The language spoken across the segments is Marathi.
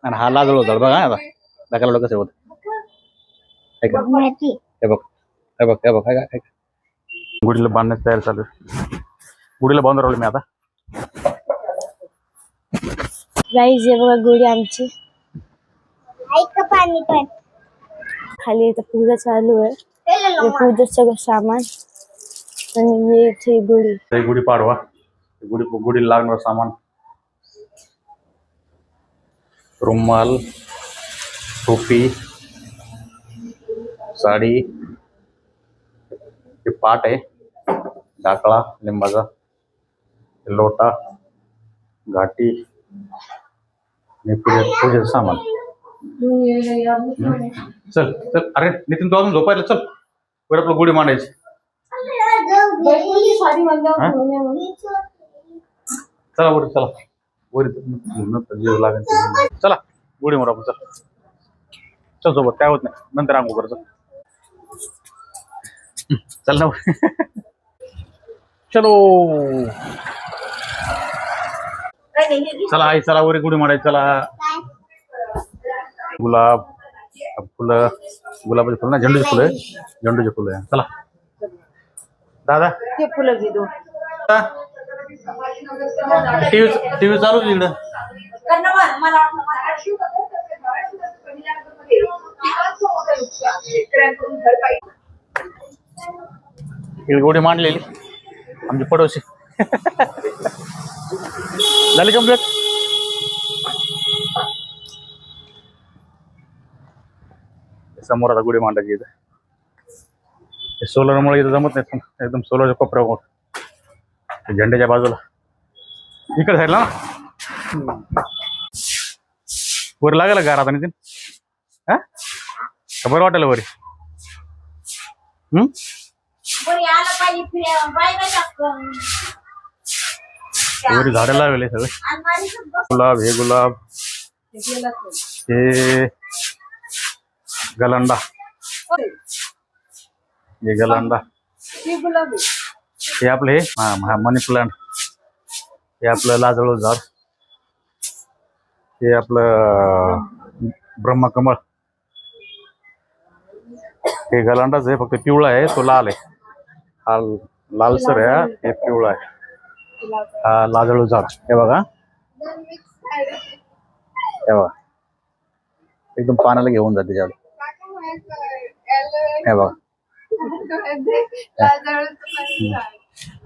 आणि हा लाजळ होता बघा आता दाखवलं कसं होत. हे बघ हे बघ हे बघ हे बघ हे गुढीला बांधण्याची तयारी चालू आहे. गुढीला बांधून राहिलो मी आता. गाईज हे बघा गुढी आमची. पाणी पण खाली इथं पूजा चालू आहे. पूजेचं सगळं सामान आणि इथे गुढी. गुढी पाडवा गुढीला लागणार सामान रुमाल टोपी साडी हे पाट आहे ढाकळा लिंबाचा लोटा घाटी आणि पूजेचं सामान. चल चल अरे नितीन तू अजून झोपायला चल वर आपलं गुढी मांडायची. चला वर चला वर जीव लागेल. चला गुढी मारू आपण. चल चल सोबत काय होत नाही नंतर आंघोळ करतो. चल ना चलो चला आई चला वर गुढी मारायची. चला गुलाब फुलं गुलाबाची फुलं ना झेंडूची फुलं आहे झेंडूची फुलं आहे. चला दादा ते फुलं घेतो. टीव्ही चालू तिकडं. गुढी मांडलेली आमची पडोशी झाली कम्प्लीट. समोर आता गुढी मांडायची इथं. सोलरमुळे इथं जमत नाही एकदम सोलरच्या कोपऱ्यावर झेंड्याच्या बाजूला इकडे साईडला ना वर लागेल गार आता नितीन. हा बरं वाटेल वरी. वरी झाडं लावले सगळे. गुलाब हे गुलाब हे गलांडा हे गलांडा हे आपलं हे मनी प्लांट हे आपलं लाजळू झाड हे आपलं ब्रह्मकमळ हे गलांडाच आहे फक्त पिवळा आहे तो लाल आहे. हा लालसर आहे हे पिवळा आहे. हा लाजळू झाड हे बघा हे बघा एकदम पानाला घेऊन जाते झाड. हे बघा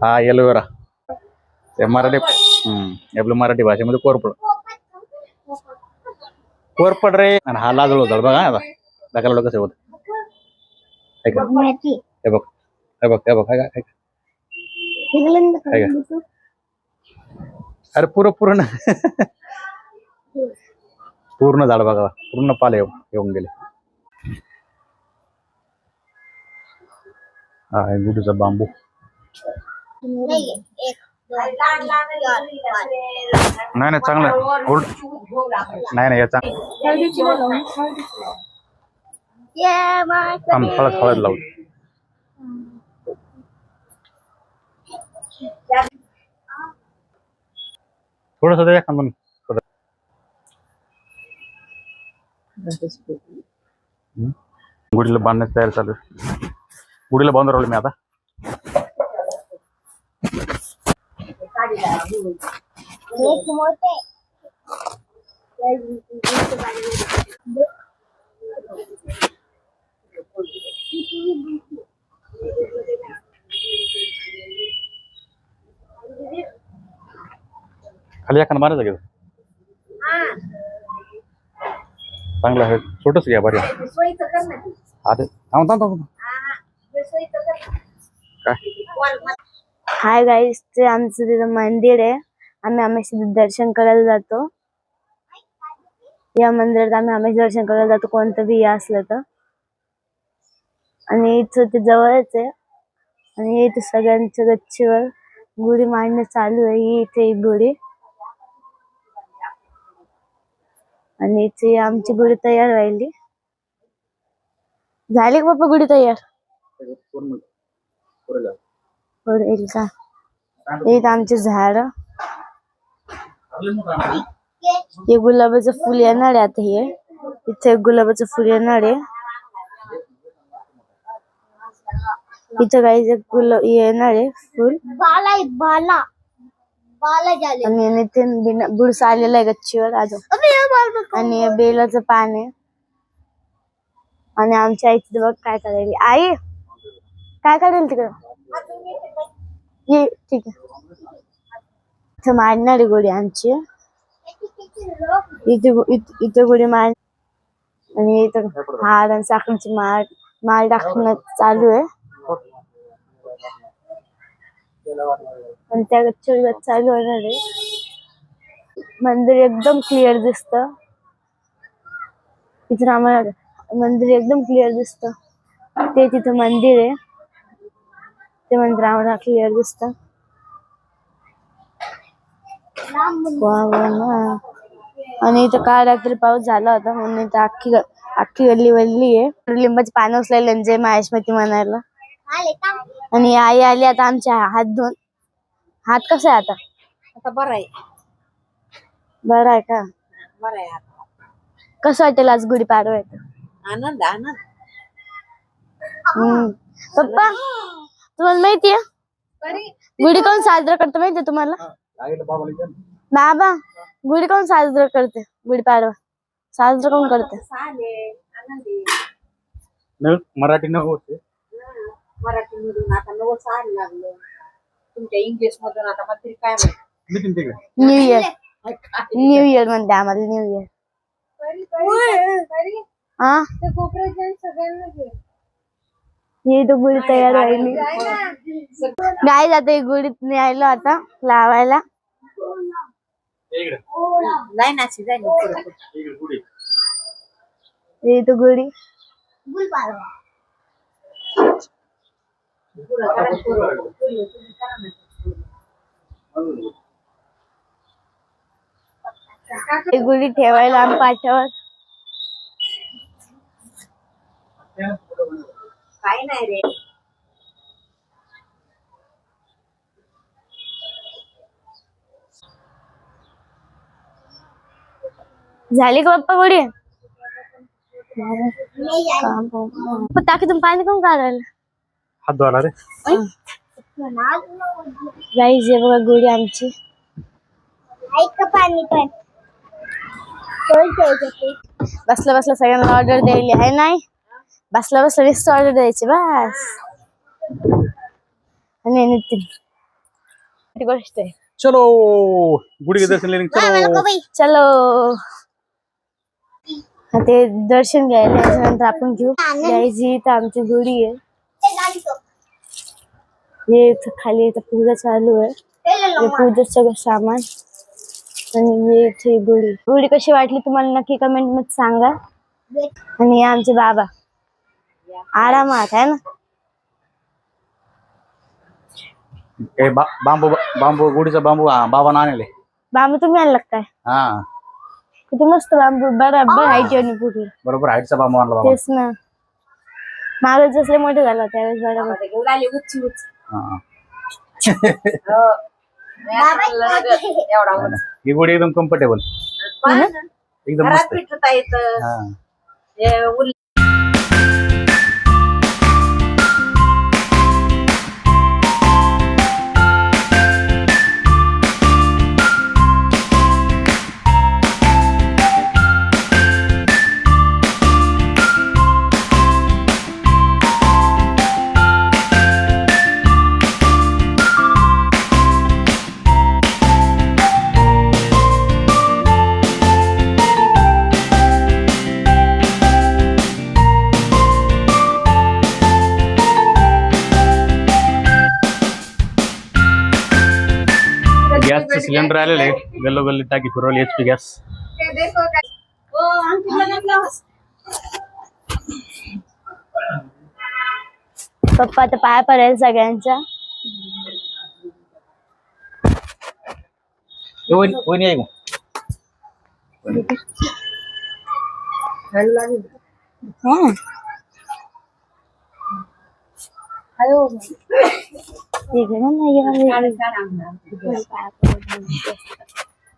हा एलोवेरा हे मराठी आपल्या मराठी भाषेमध्ये कोरपड रे. आणि हा लाजळू झाड बघा आता दाखवलं कसं होत. हे बघ हे बघ हे बघ अरे पूर्ण पूर्ण झाड बघा पूर्ण पाले येऊन गेले. हा आहे गुढीचा बांबू. नाही नाही चांगलं नाही नाही याचा हळद लावू. थोडस एखादं गुढीला बांधण्याची तयारी चालू आहे. गुढीला बांधून राहिलो मी आता. खाली एखादं मारायचं घेऊ चांगलं आहे छोटस घ्या बरे. हाय गाईस ते आमचं तिथं मंदिर आहे. आम्ही हमेशा दर्शन करायला जातो. या मंदिरात आम्ही हमेशा दर्शन करायला जातो कोणतं बी असलं तर. आणि इथं ते जवळच आहे आणि इथे सगळ्यांच्या गच्चीवर गुढी मांडणं चालू आहे. इथे एक गुढी आणि इथे आमची गुढी तयार राहिली. झाली का बाप्पा गुढी तयार? होईल का? इथं आमचे झाड हे गुलाबाचं फुल येणार आहे आता. हे इथे गुलाबाचं फुल येणार आहे. इथं काही गुलाब येणार आहे फुल. आणि नितीन बुरसा आलेला आहे गच्चीवर अजून. आणि हे बेलाचं पान आहे. आणि आमच्या आई तिथे बघ काय करायली. आई काय करेल तिकडं? ये ठीक आहे. इथं मारणारी गोडी आमची. इथे गोडी मार. आणि इथं हार आणि साखरेची माळ टाकणं चालू आहे. आणि त्या गच्चीवर चालू होणार आहे. मंदिर एकदम क्लिअर दिसत. इथं आम्हाला मंदिर एकदम क्लिअर दिसत. ते तिथं मंदिर आहे. ते मंदिर आम्हाला क्लिअर दिसत. आणि इथं काल रात्री पाऊस झाला होता म्हणून इथं अख्खी गल्ली वल्ली आहे. लिंबाची पानं उचलायला जय माहेशमती म्हणायला. आणि आई आली आता आमच्या हात धुवून. हात कसा आहे आता? आता बरं आहे. बरं आहे का? बरं आहे. कसं वाटेल आज गुढीपाडवा येतो? आनंद आनंद. पप्पा तुम्हाला माहितीये गुढी कोण साजरा करतो माहितीये तुम्हाला? बाबा गुढी कोण साजरा करते? गुढीपाडवा साजरा कोण करते? मराठी न होते. मराठी मधून आता नवं साल लागलं. तुमच्या इंग्लिश मधून आता मला तरी काय माहिती. New year. न्यू इयर म्हणते आम्हाला. New year. हा ही तो गुढी तयार राहिली. गाय जाते गुढीत न्यायला आता लावायला. नाही नाशी जाईल. ही तो गुढी. गुढी ठेवायला आम्ही पाठवत. काय नाही रे. झाली का पप्पा गुढी? टाकीतून पाणी कोण काढायला? हात धुवायला रे. गाईज हे बघा गुढी आमची. पाणी पण बसला बसला सगळ्यांना ऑर्डर द्यायली आहे. नाही बसला बसला नुसतं ऑर्डर द्यायची बस. आणि नितीन गोष्ट आहे. चलो गुढी के दर्शन लेने चलो. चलो ते दर्शन घ्यायला त्याच्यानंतर आपण घेऊ. गाईज तर आमची गुढी आहे. हे खाली इथं पूजा चालू आहे. पूजेचं सगळं सामान. आणि इथे गुढी कशी वाटली तुम्हाला नक्की कमेंट मध्ये सांगा. आणि आमचे बाबा आरामात आहे ना. बांबू बांबू गुढीचा बांबू बाबांना आणले. बांबू तुम्ही आणला काय? हा किती मस्त बांबू. बरोबर हाईट आणि फुटलं. बरोबर हाईटचा बांबू आणला बाबा. तेच ना. मागे जसले मोठे झाला त्यावेळेस बरोबर. घेऊन आली उच्च उच्च. ही गुढी एकदम कम्फर्टेबल. एकदम मस्त. पिठता येत. गॅसचे सिलेंडर आलेले गल्लोगल्ली टाकी फिरवली. HP gas. पप्पा आता पाया पडेल सगळ्यांच्या.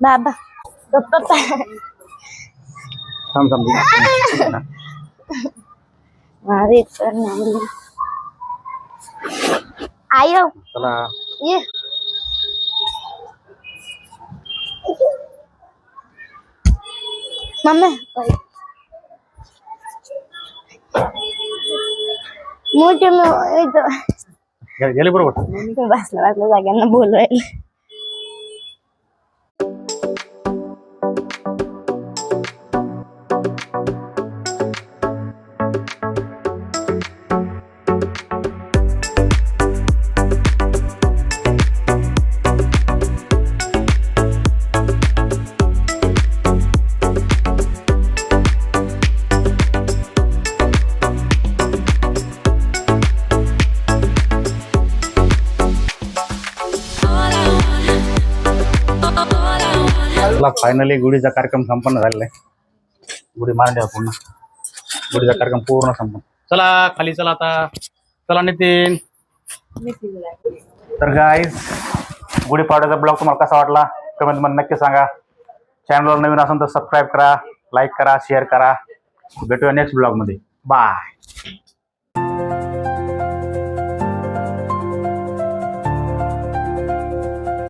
बाबा थांब थांब अरे तर नाही आयो चला ये मम्मी मोठे गेले बरोबर बसल्या जाग्यांना बोलवायला चला फायनली गुढीचा कार्यक्रम संपन्न झालेला आहे. गुढी मारली पूर्ण. गुढीचा कार्यक्रम पूर्ण संपन्न. चला खाली चला आता. चला नितीन. तर गाईज गुढीपाडव्याचा ब्लॉग तुम्हाला कसा वाटला कमेंट मध्ये नक्की सांगा. चॅनलवर नवीन असेल तर सबस्क्राईब करा, लाईक करा, शेअर करा. भेटूया नेक्स्ट ब्लॉग मध्ये. बाय.